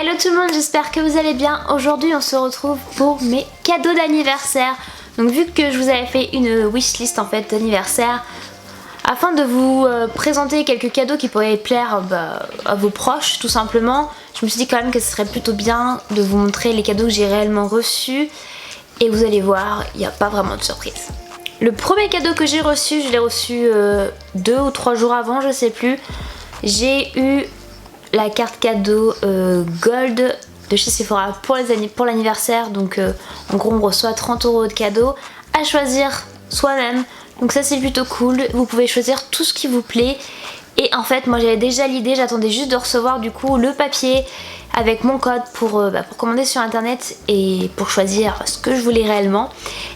Hello tout le monde, j'espère que vous allez bien. Aujourd'hui on se retrouve pour mes cadeaux d'anniversaire. Donc vu que je vous avais fait une wishlist en fait d'anniversaire, afin de vous présenter quelques cadeaux qui pourraient plaire à vos proches tout simplement, je me suis dit quand même que ce serait plutôt bien de vous montrer les cadeaux que j'ai réellement reçus. Et vous allez voir, il n'y a pas vraiment de surprise. Le premier cadeau que j'ai reçu, je l'ai reçu 2 ou 3 jours avant, je sais plus. J'ai eu la carte cadeau Gold de chez Sephora pour l'anniversaire. Donc en gros on reçoit 30 € de cadeaux à choisir soi-même. Donc ça c'est plutôt cool, vous pouvez choisir tout ce qui vous plaît. Et en fait moi j'avais déjà l'idée, j'attendais juste de recevoir du coup le papier avec mon code pour commander sur internet et pour choisir ce que je voulais réellement.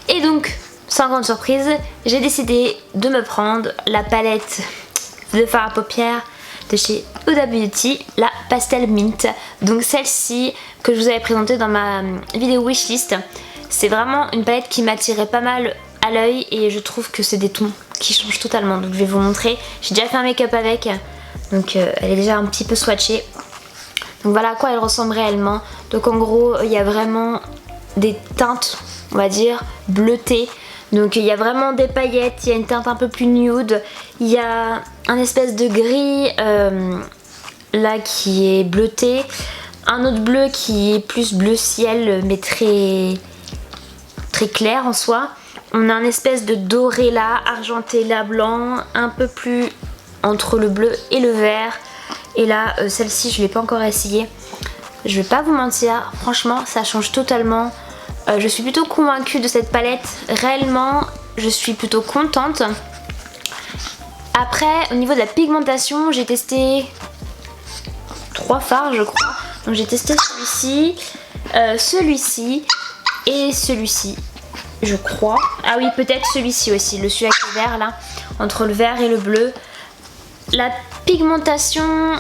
Et donc sans grande surprise, j'ai décidé de me prendre la palette de fard à paupières de chez Huda Beauty, la Pastel Mint. Donc celle-ci que je vous avais présentée dans ma vidéo wishlist. C'est vraiment une palette qui m'attirait pas mal à l'œil et je trouve que c'est des tons qui changent totalement. Donc je vais vous montrer. J'ai déjà fait un make-up avec, donc elle est déjà un petit peu swatchée. Donc voilà à quoi elle ressemble réellement. Donc en gros il y a vraiment des teintes, on va dire, bleutées. Donc il y a vraiment des paillettes, il y a une teinte un peu plus nude, il y a un espèce de gris là qui est bleuté, un autre bleu qui est plus bleu ciel mais très clair en soi. On a un espèce de doré là, argenté là, blanc, un peu plus entre le bleu et le vert. Et là celle-ci je ne l'ai pas encore essayée. Je vais pas vous mentir, franchement ça change totalement. Je suis plutôt convaincue de cette palette, réellement je suis plutôt contente. Après au niveau de la pigmentation, j'ai testé 3 fards je crois. Donc j'ai testé celui-ci, celui-ci et celui-ci je crois. Ah oui peut-être celui-ci aussi, celui avec le vert là, entre le vert et le bleu. La pigmentation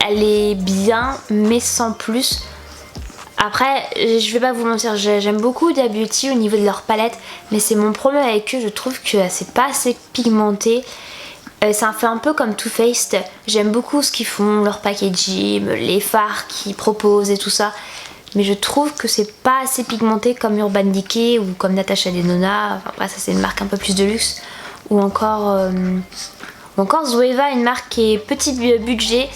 elle est bien mais sans plus. Après, je vais pas vous mentir, j'aime beaucoup Huda Beauty au niveau de leur palette, mais c'est mon problème avec eux, je trouve que c'est pas assez pigmenté. Ça fait un peu comme Too Faced, j'aime beaucoup ce qu'ils font, leur packaging, les fards qu'ils proposent et tout ça. Mais je trouve que c'est pas assez pigmenté comme Urban Decay ou comme Natasha Denona, enfin ça c'est une marque un peu plus de luxe. Ou encore Zoeva, une marque qui est petit budget.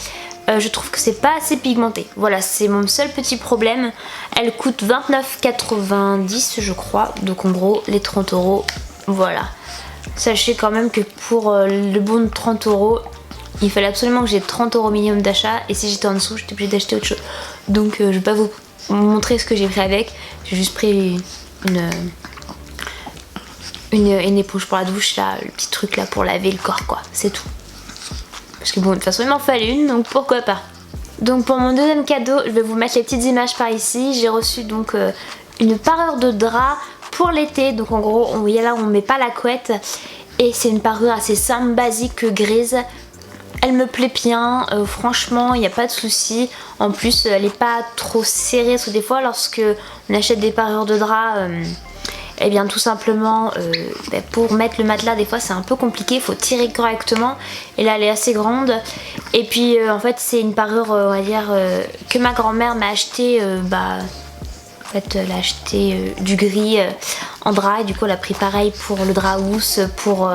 Je trouve que c'est pas assez pigmenté. Voilà, c'est mon seul petit problème. Elle coûte 29,90 je crois. Donc en gros, les 30 €. Voilà. Sachez quand même que pour le bon de 30 €, il fallait absolument que j'ai 30 € minimum d'achat. Et si j'étais en dessous, j'étais obligée d'acheter autre chose. Donc je vais pas vous montrer ce que j'ai pris avec. J'ai juste pris une éponge pour la douche là. Le petit truc là pour laver le corps quoi. C'est tout. Parce que bon, de toute façon il m'en fallait une, donc pourquoi pas. Donc pour mon deuxième cadeau, je vais vous mettre les petites images par ici. J'ai reçu donc une parure de drap pour l'été. Donc en gros, on met pas la couette. Et c'est une parure assez simple, basique, grise. Elle me plaît bien, franchement il n'y a pas de souci. En plus elle n'est pas trop serrée, parce que des fois lorsque on achète des parures de drap... et bien tout simplement pour mettre le matelas des fois c'est un peu compliqué, il faut tirer correctement et là elle est assez grande. Et puis en fait c'est une parure on va dire que ma grand-mère m'a acheté en fait elle a acheté du gris en drap et du coup elle a pris pareil pour le drap housse, pour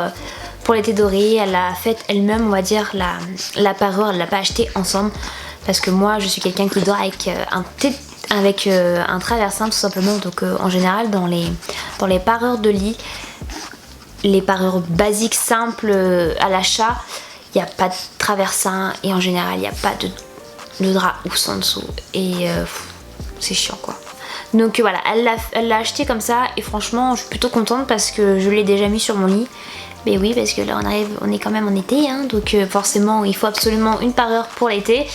l'été doré. Elle a fait elle-même on va dire la parure, elle l'a pas acheté ensemble parce que moi je suis quelqu'un qui dort avec un traversin tout simplement. Donc en général dans les parures de lit, les parures basiques simples à l'achat, il n'y a pas de traversin et en général il n'y a pas de drap housse en dessous et c'est chiant quoi. Donc voilà, elle l'a acheté comme ça et franchement je suis plutôt contente parce que je l'ai déjà mis sur mon lit. Mais oui, parce que là on est quand même en été, hein, donc forcément il faut absolument une parure pour l'été.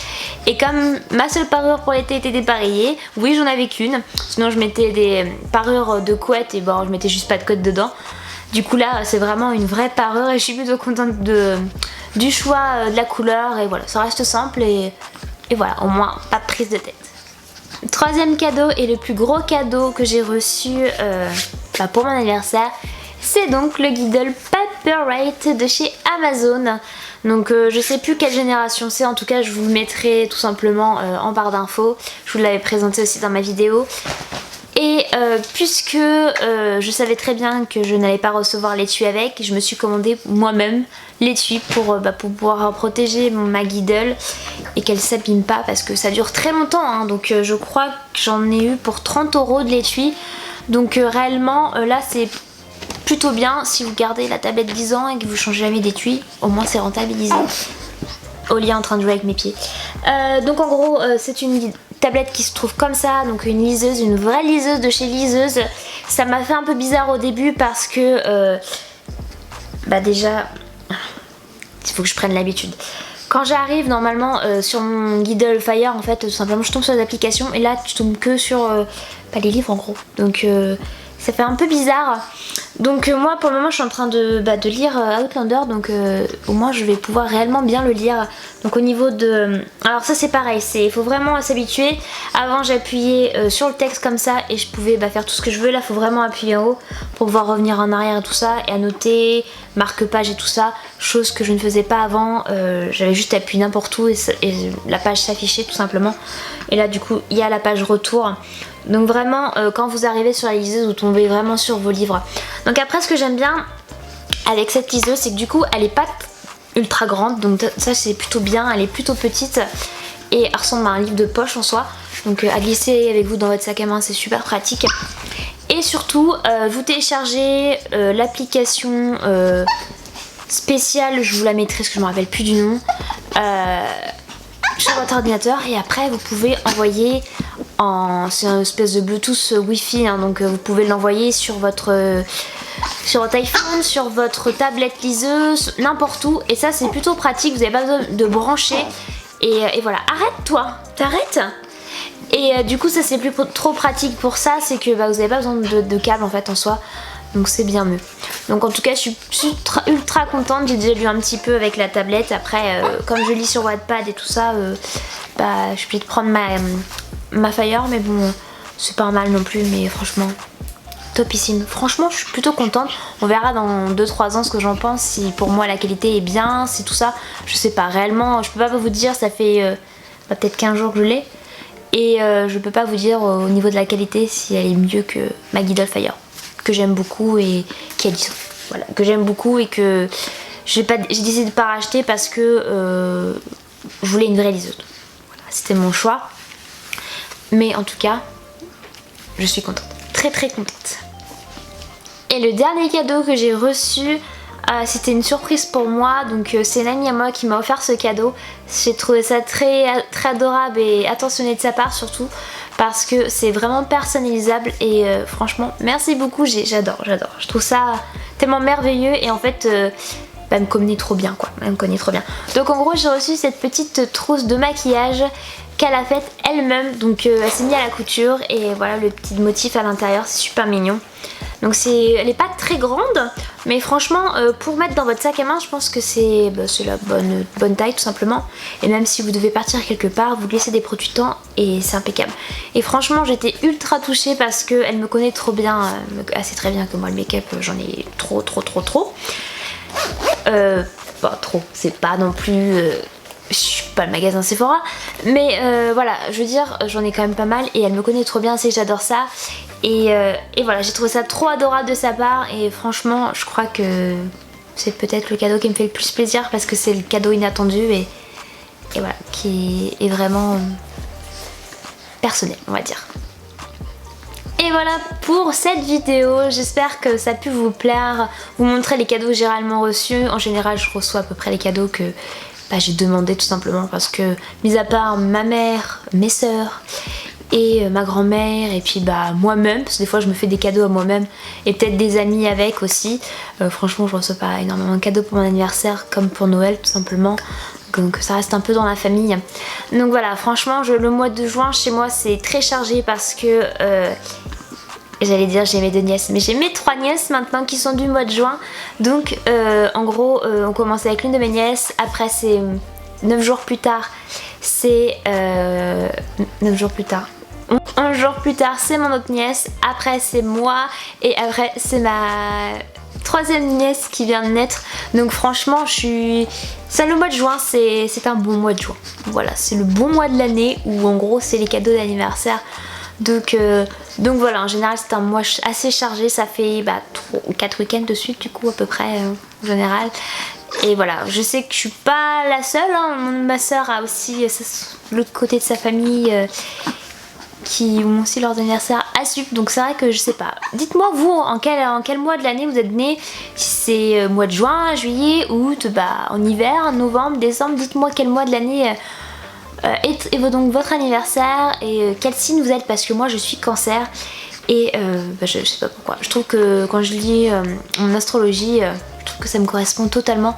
Et comme ma seule parure pour l'été était dépareillée, oui j'en avais qu'une, sinon je mettais des parures de couette et bon je mettais juste pas de couette dedans. Du coup là c'est vraiment une vraie parure et je suis plutôt contente du choix de la couleur. Et voilà, ça reste simple et voilà, au moins pas de prise de tête. Troisième cadeau et le plus gros cadeau que j'ai reçu pour mon anniversaire, c'est donc le Guiddle Paperweight de chez Amazon. Donc je sais plus quelle génération c'est, en tout cas je vous le mettrai tout simplement en barre d'infos. Je vous l'avais présenté aussi dans ma vidéo. Et puisque je savais très bien que je n'allais pas recevoir l'étui avec, je me suis commandé moi-même l'étui pour pouvoir protéger ma Guidle et qu'elle s'abîme pas, parce que ça dure très longtemps hein. Donc je crois que j'en ai eu pour 30 € de l'étui. Donc réellement là c'est plutôt bien si vous gardez la tablette 10 ans et que vous changez jamais d'étui, au moins c'est rentabilisé. Olia en train de jouer avec mes pieds. Donc en gros c'est une tablette qui se trouve comme ça, donc une liseuse, une vraie liseuse de chez Liseuse. Ça m'a fait un peu bizarre au début parce que déjà il faut que je prenne l'habitude. Quand j'arrive normalement sur mon Guidle Fire, en fait tout simplement je tombe sur les applications et là tu tombes que sur les livres en gros. Donc ça fait un peu bizarre. Donc moi pour le moment je suis en train de lire Outlander, donc au moins je vais pouvoir réellement bien le lire. Donc au niveau de... Alors ça c'est pareil, il faut vraiment s'habituer. Avant j'appuyais sur le texte comme ça et je pouvais faire tout ce que je veux. Là il faut vraiment appuyer en haut pour pouvoir revenir en arrière et tout ça, et annoter, marque-page et tout ça, chose que je ne faisais pas avant. J'avais juste appuyé n'importe où et la page s'affichait tout simplement. Et là du coup il y a la page retour. Donc vraiment quand vous arrivez sur la liseuse vous tombez vraiment sur vos livres. Donc après ce que j'aime bien avec cette liseuse c'est que du coup elle est pas ultra grande, donc ça c'est plutôt bien, elle est plutôt petite et elle ressemble à un livre de poche en soi. Donc à glisser avec vous dans votre sac à main c'est super pratique. Et surtout vous téléchargez l'application spéciale, je vous la mettrai parce que je me rappelle plus du nom, sur votre ordinateur, et après vous pouvez envoyer c'est une espèce de Bluetooth Wi-Fi hein, donc vous pouvez l'envoyer sur votre iPhone, sur votre tablette liseuse, n'importe où, et ça c'est plutôt pratique, vous n'avez pas besoin de brancher et voilà. Arrête-toi, t'arrêtes. Et du coup ça c'est plus trop pratique pour ça, c'est que vous n'avez pas besoin de câble en fait en soi, donc c'est bien mieux. Donc en tout cas je suis ultra contente, j'ai déjà lu un petit peu avec la tablette. Après comme je lis sur Wattpad et tout ça, je peux prendre ma Fire, mais bon c'est pas mal non plus, mais franchement topissime. Franchement je suis plutôt contente. On verra dans 2-3 ans ce que j'en pense, si pour moi la qualité est bien, si tout ça, je sais pas réellement, je peux pas vous dire, ça fait peut-être 15 jours que je l'ai et je peux pas vous dire au niveau de la qualité si elle est mieux que ma Guidle Fire, que j'aime beaucoup et qui a 10 ans. Voilà, que j'aime beaucoup et que j'ai décidé de pas racheter parce que je voulais une vraie liseuse. Voilà, c'était mon choix. Mais en tout cas, je suis contente, très contente. Et le dernier cadeau que j'ai reçu, c'était une surprise pour moi. Donc c'est une amie à moi qui m'a offert ce cadeau. J'ai trouvé ça très adorable et attentionné de sa part, surtout parce que c'est vraiment personnalisable et franchement merci beaucoup, j'adore. Je trouve ça tellement merveilleux et en fait elle me connaît trop bien quoi, elle me connaît trop bien. Donc en gros j'ai reçu cette petite trousse de maquillage qu'elle a faite elle-même, donc elle s'est mise à la couture et voilà le petit motif à l'intérieur, c'est super mignon. Donc elle n'est pas très grande, mais franchement pour mettre dans votre sac à main je pense que c'est la bonne taille tout simplement. Et même si vous devez partir quelque part, vous glissez des produits temps et c'est impeccable. Et franchement j'étais ultra touchée parce qu'elle me connaît trop bien, elle sait très bien que moi le make-up j'en ai trop. Pas trop, c'est pas non plus... je suis pas le magasin Sephora, mais voilà, je veux dire, j'en ai quand même pas mal et elle me connaît trop bien, c'est que j'adore ça. Et voilà, j'ai trouvé ça trop adorable de sa part et franchement, je crois que c'est peut-être le cadeau qui me fait le plus plaisir parce que c'est le cadeau inattendu et voilà, qui est vraiment personnel, on va dire. Et voilà pour cette vidéo, j'espère que ça a pu vous plaire, vous montrer les cadeaux que j'ai réellement reçus. En général, je reçois à peu près les cadeaux que j'ai demandé tout simplement parce que, mis à part ma mère, mes sœurs et ma grand-mère et puis moi-même, parce que des fois je me fais des cadeaux à moi-même et peut-être des amis avec aussi, franchement je reçois pas énormément de cadeaux pour mon anniversaire comme pour Noël tout simplement, donc ça reste un peu dans la famille. Donc voilà, franchement le mois de juin chez moi c'est très chargé parce que j'allais dire j'ai mes 2 nièces, mais j'ai mes 3 nièces maintenant qui sont du mois de juin. Donc en gros on commence avec l'une de mes nièces, après c'est 9 jours plus tard, c'est 9 jours plus tard, 11 jours plus tard c'est mon autre nièce, après c'est moi et après c'est ma troisième nièce qui vient de naître. Donc franchement, le mois de juin, c'est un bon mois de juin. Voilà, c'est le bon mois de l'année où en gros c'est les cadeaux d'anniversaire. Donc voilà, en général c'est un mois assez chargé. Ça fait 4 week-ends de suite du coup à peu près en général. Et voilà, je sais que je suis pas la seule, hein. Ma soeur a aussi l'autre côté de sa famille qui ont aussi leurs anniversaires à suivre, donc c'est vrai que je sais pas. Dites-moi vous en quel mois de l'année vous êtes nés, si c'est mois de juin, juillet, août, en hiver, novembre, décembre, dites-moi quel mois de l'année est donc votre anniversaire et quel signe vous êtes, parce que moi je suis Cancer et je sais pas pourquoi. Je trouve que quand je lis en astrologie, je trouve que ça me correspond totalement.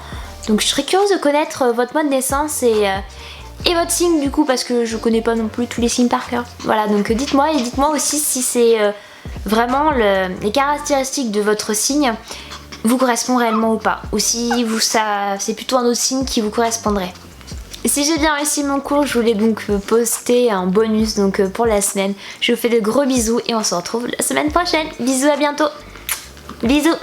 Donc je serais curieuse de connaître votre mois de naissance et votre signe du coup, parce que je connais pas non plus tous les signes par cœur. Voilà, donc dites-moi, et dites-moi aussi si c'est vraiment les caractéristiques de votre signe vous correspondent réellement ou pas, ou si c'est plutôt un autre signe qui vous correspondrait. Si j'ai bien réussi mon cours, je voulais donc poster un bonus pour la semaine. Je vous fais de gros bisous et on se retrouve la semaine prochaine. Bisous, à bientôt. Bisous.